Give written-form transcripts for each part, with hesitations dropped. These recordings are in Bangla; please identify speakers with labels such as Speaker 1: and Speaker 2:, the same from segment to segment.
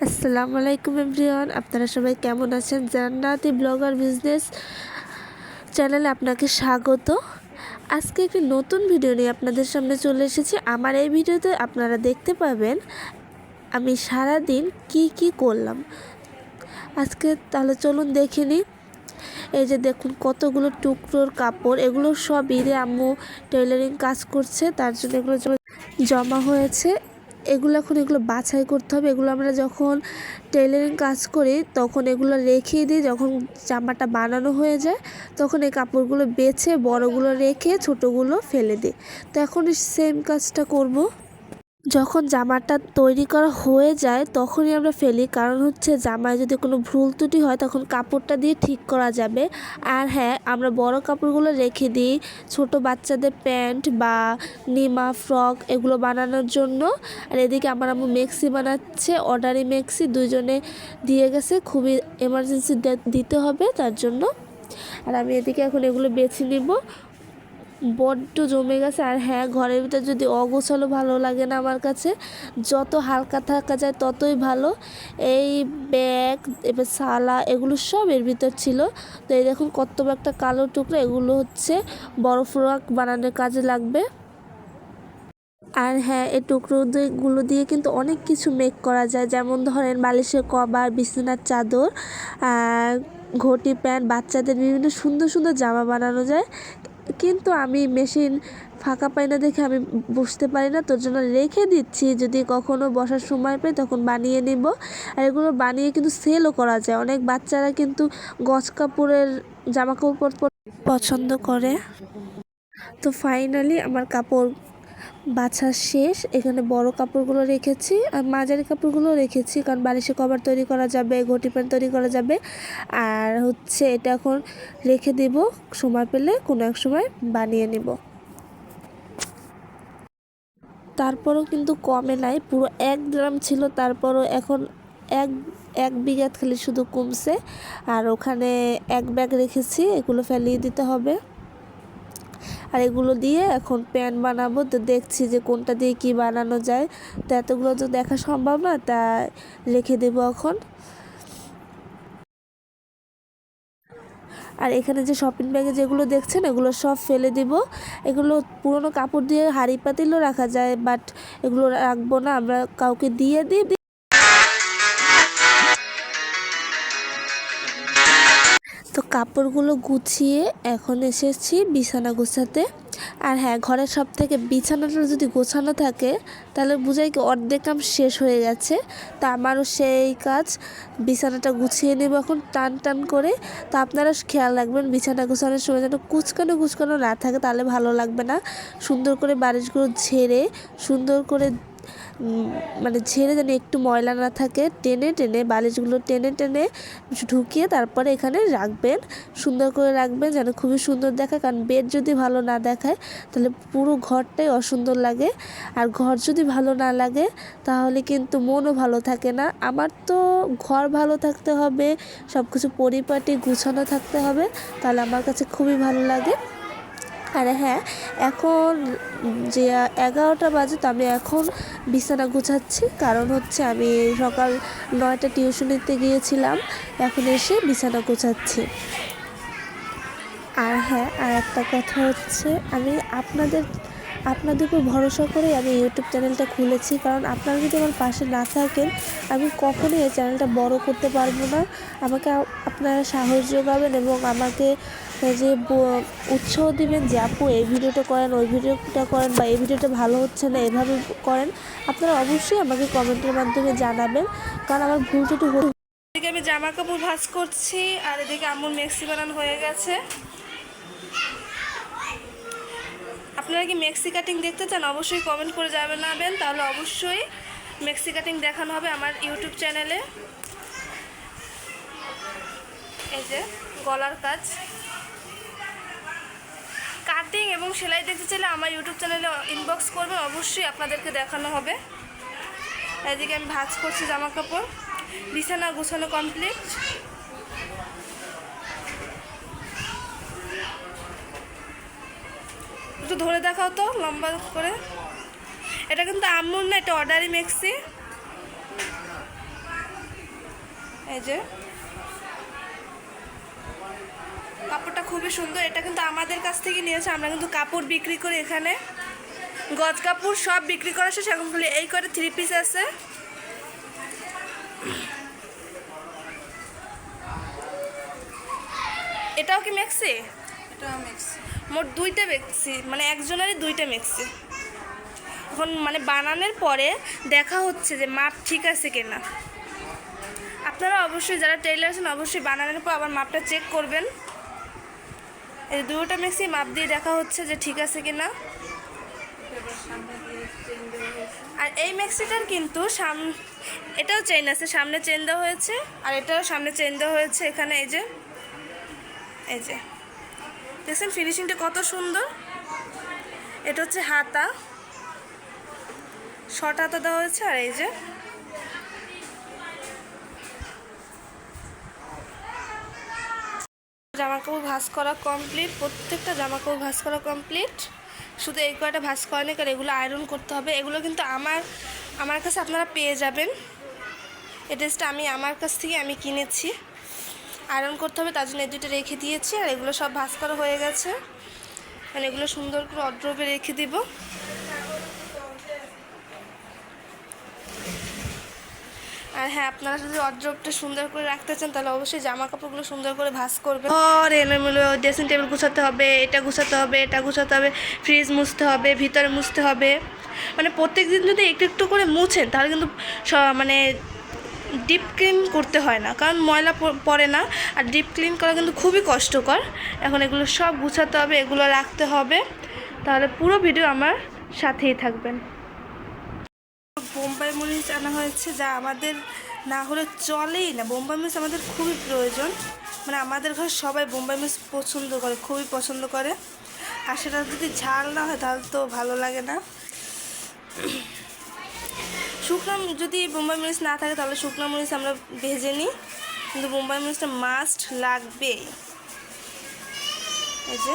Speaker 1: আসসালামু আলাইকুম এভরিওয়ান, আপনারা সবাই কেমন আছেন? জান্নাতি ব্লগার বিজনেস চ্যানেলে আপনাকে স্বাগত। আজকে একটি নতুন ভিডিও নিয়ে আপনাদের সামনে চলে এসেছি। আমার এই ভিডিওতে আপনারা দেখতে পাবেন আমি সারা দিন কি করলাম। আজকে তাহলে চলুন দেখে নিই। এই যে দেখুন কতগুলো টুকরোর কাপড়, এগুলো সব ঈদে আম্মু টেইলারিং কাজ করছে, তার জন্য এগুলো জমা হয়েছে। এগুলো বাছাই করতে হবে। এগুলো আমরা যখন টেইলারিং কাজ করি তখন এগুলো রেখে দিই, যখন জামাটা বানানো হয়ে যায় তখন এই কাপড়গুলো বেছে বড়গুলো রেখে ছোটোগুলো ফেলে দিই। তো এখন সেম কাজটা করব। যখন জামাটা তৈরি করা হয়ে যায় তখনই আমরা ফেলি, কারণ হচ্ছে জামায় যদি কোনো ভুল ত্রুটি হয় তখন কাপড়টা দিয়ে ঠিক করা যাবে। আর হ্যাঁ, আমরা বড় কাপড়গুলো রেখে দিই ছোট বাচ্চাদের প্যান্ট বা নিমা ফ্রক এগুলো বানানোর জন্য। আর এদিকে আমার আম্মু মেক্সি বানাচ্ছে, অর্ডারি মেক্সি, দুইজনে দিয়ে গেছে, খুবই এমার্জেন্সি দিতে হবে তার জন্য। আর আমি এদিকে এখন এগুলো বেছে নিব। বড্ড জমে গেছে। আর হ্যাঁ, ঘরের ভিতরে যদি অগোছালো ভালো লাগে না আমার কাছে, যত হালকা থাকা যায় ততই ভালো। এই ব্যাগ, এবার সালা, এগুলো সব এর ভিতর ছিল। তো এই দেখুন কত একটা কালো টুকরো, এগুলো হচ্ছে বড় ফ্রক বানানোর কাজে লাগবে। আর হ্যাঁ, এই টুকরোগুলো দিয়ে কিন্তু অনেক কিছু মেক করা যায়, যেমন ধরেন বালিশের কভার, বিছানার চাদর, ঘটি, প্যান্ট, বাচ্চাদের বিভিন্ন সুন্দর সুন্দর জামা বানানো যায়। কিন্তু আমি মেশিন ফাঁকা পাই না দেখে আমি বসতে পারি না, তোর জন্য রেখে দিচ্ছি, যদি কখনো বসার সময় পাই তখন বানিয়ে নিব। আর এগুলো বানিয়ে কিন্তু সেলও করা যায়। অনেক বাচ্চারা কিন্তু গজ কাপড়ের জামা কাপড় পছন্দ করে। তো ফাইনালি আমার কাপড় বাছা শেষ। এখানে বড় কাপড়গুলো রেখেছি আর মাঝারি কাপড়গুলো রেখেছি, কারণ বালিশের কভার তৈরি করা যাবে, ঘটি প্যান্ট তৈরি করা যাবে। আর হচ্ছে এটা এখন রেখে দেব, সময় পেলে কোনো এক সময় বানিয়ে নেব। তারপরও কিন্তু কমে নাই, পুরো 1 গ্রাম ছিল, তারপরও এখন এক এক বিঘা খালি শুধু কমছে। আর ওখানে 1 ব্যাগ রেখেছি, এগুলো ফেলিয়ে দিতে হবে। আর এগুলো দিয়ে এখন প্যান বানাবো। তো দেখছি যে কোনটা দিয়ে কি বানানো যায়, তো এতগুলো তো দেখা সম্ভব না, তা রেখে দেবো এখন। আর এখানে যে শপিং ব্যাগে যেগুলো দেখছেন এগুলো সব ফেলে দিব। এগুলো পুরনো কাপড় দিয়ে হাঁড়ি পাতিলও রাখা যায়, বাট এগুলো রাখবো না, আমরা কাউকে দিয়ে দিই। তো কাপড়গুলো গুছিয়ে এখন এসেছি বিছানা গোছাতে। আর হ্যাঁ, ঘরের সব থেকে বিছানাটা যদি গোছানো থাকে তাহলে বুঝাই কি অর্ধেক কাম শেষ হয়ে গেছে। তা আমারও সেই কাজ, বিছানাটা গুছিয়ে নেব এখন টান টান করে। তো আপনারা খেয়াল রাখবেন বিছানা গোছানোর সময় যেন কুচকানো না থাকে, তাহলে ভালো লাগবে না। সুন্দর করে বালিশগুলো ঝেড়ে, সুন্দর করে মানে ঝেড়ে যেন একটু ময়লা না থাকে, টেনে টেনে বালিশগুলো টেনে টেনে ঢুকিয়ে তারপরে এখানে রাখবেন। সুন্দর করে রাখবেন যেন খুবই সুন্দর দেখায়, কারণ বেড যদি ভালো না দেখায় তাহলে পুরো ঘরটাই অসুন্দর লাগে। আর ঘর যদি ভালো না লাগে তাহলে কিন্তু মনও ভালো থাকে না। আমার তো ঘর ভালো থাকতে হবে, সব কিছু পরিপাটি গুছানো থাকতে হবে, তাহলে আমার কাছে খুবই ভালো লাগে। আর হ্যাঁ, এখন যে 11টা বাজে, তো আমি এখন বিছানা গুছাচ্ছি, কারণ হচ্ছে আমি সকাল 9টা টিউশনিতে গিয়েছিলাম, এখন এসে বিছানা গুছাচ্ছি। আর হ্যাঁ, আর একটা কথা হচ্ছে, আমি আপনাদের উপর ভরসা করে আমি ইউটিউব চ্যানেলটা খুলেছি, কারণ আপনারা যদি আমার পাশে না থাকেন আমি কখনোই এই চ্যানেলটা বড় করতে পারবো না। আমাকে আপনারা সাহস যোগাবেন এবং আমাকে যে উৎসাহ দিবেন যে আপু এই ভিডিওটা করেন, ওই ভিডিওটা করেন, বা এই ভিডিওটা ভালো হচ্ছে না এভাবে করেন। আপনারা অবশ্যই আমাকে কমেন্টের মাধ্যমে জানাবেন, কারণ আমার ভুল ত্রুটি হতে। এদিকে আমি জামা কাপড় ভাঁজ করছি, আর এদিকে আম্মুর মেক্সি বানানো হয়ে গেছে। আপনারা কি মেক্সি কাটিং দেখতে চান? অবশ্যই কমেন্ট করে জানাবেন, তাহলে অবশ্যই মেক্সি কাটিং দেখানো হবে আমার ইউটিউব চ্যানেলে। এই যে গলার কাজ, কাটিং এবং সেলাই দেখতে চাইলে আমার ইউটিউব চ্যানেলে ইনবক্স করবেন, অবশ্যই আপনাদেরকে দেখানো হবে। এদিকে আমি ভাঁজ করছি জামা কাপড়। বিছানা গোছানো কমপ্লিট। একটু ধরে দেখাও তো লম্বা করে। এটা কিন্তু আম্মুর না, এটা অর্ডারি মেক্সি। এই যে কাপড়টা খুবই সুন্দর। এটা কিন্তু আমাদের কাছ থেকে নিয়েছে, আমরা কিন্তু কাপড় বিক্রি করি এখানে, গজ কাপড় সব বিক্রি করা শেষ, এখন খালি এই করে 3 পিস আছে। এটাও কি মেক্সি?
Speaker 2: এটাও মেক্সি।
Speaker 1: মোট 2টা মেক্সি, মানে একজনেরই 2টা মেক্সি। এখন মানে বানানোর পরে দেখা হচ্ছে যে মাপ ঠিক আছে কিনা। আপনারা অবশ্যই যারা টেইলার আছেন অবশ্যই বানানোর পর আবার মাপটা চেক করবেন। এই 2টা মেক্সি মাপ দিয়ে দেখা হচ্ছে যে ঠিক আছে কিনা। আর এই মেক্সিটার কিন্তু এটাও চেইন আছে, সামনে চেইন দেওয়া হয়েছে, আর এটাও সামনে চেইন দেওয়া হয়েছে। এখানে এই যে দেখছেন ফিনিশিংটা কত সুন্দর। এটা হচ্ছে হাতা, শর্ট হাতা দেওয়া হয়েছে। আর এই যে জামা কাপড় ভাঁজ করা কমপ্লিট, প্রত্যেকটা জামা কাপড় ভাঁজ করা কমপ্লিট। শুধু এই কয়টা ভাঁজ করেনি, কারণ এগুলো আয়রন করতে হবে। এগুলো কিন্তু আমার কাছে আপনারা পেয়ে যাবেন। এই ড্রেসটা আমার কাছ থেকে আমি কিনেছি, আয়রন করতে হবে, তার জন্য এই 2টা রেখে দিয়েছি। আর এগুলো সব ভাঁজ করা হয়ে গেছে, মানে এগুলো সুন্দর করে অড্রপে রেখে দিব। আর হ্যাঁ, আপনারা যদি অড্রপটা সুন্দর করে রাখতে চান তাহলে অবশ্যই জামা কাপড়গুলো সুন্দর করে ভাঁজ করবেন। আর এলোমেলো ড্রেসিং টেবিল গুছাতে হবে, এটা গুছাতে হবে, এটা গুছাতে হবে, ফ্রিজ মুছতে হবে, ভিতরে মুছতে হবে। মানে প্রত্যেক দিন যদি একটু একটু করে মুছেন তাহলে কিন্তু মানে ডিপ ক্লিন করতে হয় না, কারণ ময়লা পড়ে না। আর ডিপ ক্লিন করা কিন্তু খুবই কষ্টকর। এখন এগুলো সব গুছাতে হবে, এগুলো রাখতে হবে। তাহলে পুরো ভিডিও আমার সাথেই থাকবেন। বোম্বাই মরিচ আনা হয়েছে, যা আমাদের না হলে চলেই না। বোম্বাই মরিচ আমাদের খুবই প্রয়োজন, মানে আমাদের ঘরে সবাই বোম্বাই মরিচ পছন্দ করে, খুবই পছন্দ করে। আর সেটা যদি ঝাল না হয় তাহলে তো ভালো লাগে না। শুকনো যদি বোম্বাই মরিচ না থাকে তাহলে শুকনো মরিচ আমরা ভেজে নিই, কিন্তু বোম্বাই মরিচটা মাস্ট লাগবেই। এই যে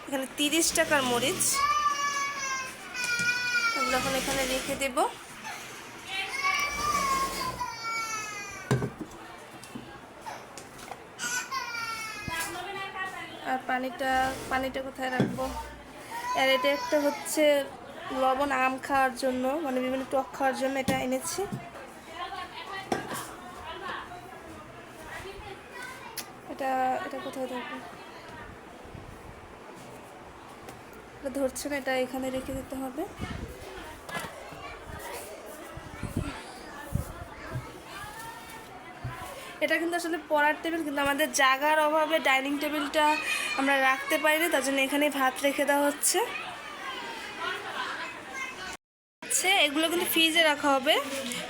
Speaker 1: এখানে 30 টাকার মরিচ, এগুলো এখন এখানে রেখে দেব। আর পানিটা কোথায় রাখবো? আর এটা একটা হচ্ছে লবণ, আম খাওয়ার জন্য, মানে বিভিন্ন টক খাওয়ার জন্য এটা এনেছি। এটা কোথায় থাকবে? এটা ধরছে না, এটা এখানে রেখে দিতে হবে। এটা কিন্তু আসলে পড়ার টেবিল, কিন্তু আমাদের জায়গার অভাবে ডাইনিং টেবিলটা আমরা রাখতে পারিনি, তার জন্য এখানে ভাত রেখে দেওয়া হচ্ছে। এগুলো কিন্তু ফ্রিজে রাখা হবে।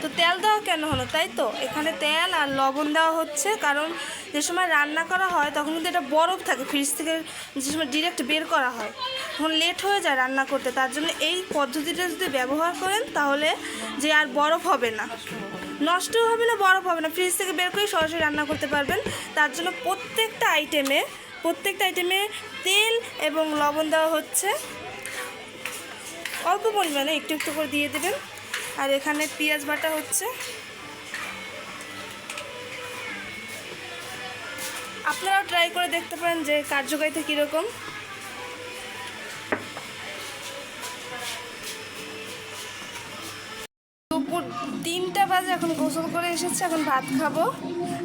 Speaker 1: তো তেল দেওয়া কেন হলো, তাই তো এখানে তেল আর লবণ দেওয়া হচ্ছে, কারণ যে সময় রান্না করা হয় তখন কিন্তু এটা বরফ থাকে, ফ্রিজ থেকে যে সময় ডিরেক্ট বের করা হয় তখন লেট হয়ে যায় রান্না করতে। তার জন্য এই পদ্ধতিটা যদি ব্যবহার করেন তাহলে যে আর বরফ হবে না, নষ্টও হবে না, বরফ হবে না, ফ্রিজ থেকে বের করে সরাসরি রান্না করতে পারবেন। তার জন্য প্রত্যেকটা আইটেমে তেল এবং লবণ দেওয়া হচ্ছে, অল্প পরিমাণে একটু একটু করে দিয়ে দেবেন। আর এখানে পেঁয়াজ বাটা হচ্ছে। আপনারাও ট্রাই করে দেখতে পারেন যে কার্যকারিতা কীরকম। দুপুর 3টা বাজে, এখন গোসল করে এসেছে, এখন ভাত খাবো।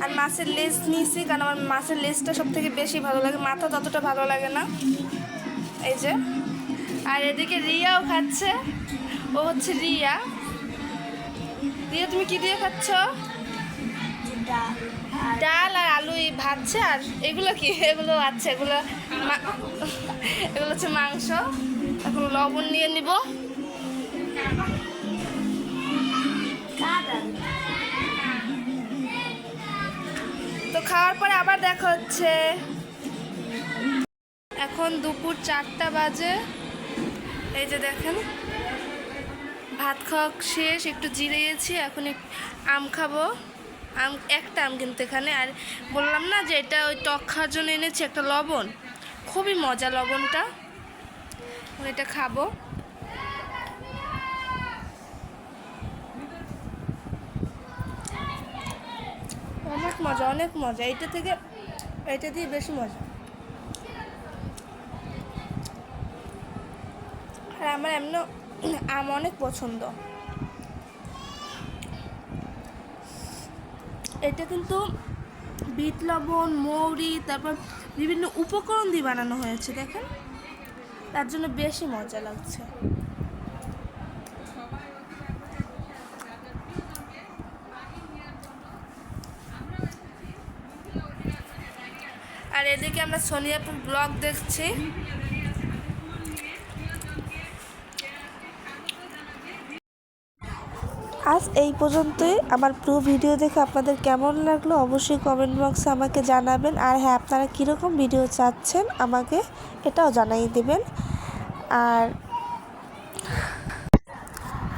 Speaker 1: আর মাছের লেজ নিয়েছি, কারণ আমার মাছের লেজটা সব থেকে বেশি ভালো লাগে, মাথা ততটা ভালো লাগে না। এই যে, আর এদিকে রিয়াও খাচ্ছে, ও হচ্ছে রিয়া। তুমি কি দিয়ে খাচ্ছ? ডাল আর আলু ভাজছে। আর এগুলো কি? এগুলো আছে, এগুলো হচ্ছে মাংস। এখন লবণ নিয়ে নিব। তো খাওয়ার পরে আবার দেখা হচ্ছে। এখন দুপুর 4টা বাজে। এই যে দেখেন, ভাত খাওয়া শেষ, একটু জিরিয়েছি, এখন আম খাবো। একটা আম কিন্তু এখানে। আর বললাম না যে এটা ওই টক খাওয়ার জন্য এনেছি একটা লবণ, খুবই মজা লবণটা, এটা খাবো। মজা, অনেক মজা। এটা থেকে এটা দিয়ে বেশি মজা। আর আমার এমন আম অনেক পছন্দ। এটা কিন্তু বিট লবণ, মৌরি, তারপর বিভিন্ন উপকরণ দিয়ে বানানো হয়েছে দেখেন, তার জন্য বেশি মজা লাগছে। আর এদিকে আমরা সোনিয়াপুর ব্লগ দেখছি। আজ এই পর্যন্তই। আমার পুরো ভিডিও দেখে আপনাদের কেমন লাগলো অবশ্যই কমেন্ট বক্সে আমাকে জানাবেন। আর হ্যাঁ, আপনারা কীরকম ভিডিও চাচ্ছেন আমাকে এটাও জানিয়ে দেবেন।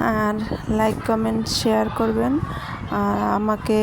Speaker 1: আর
Speaker 2: লাইক কমেন্ট শেয়ার করবেন আর আমাকে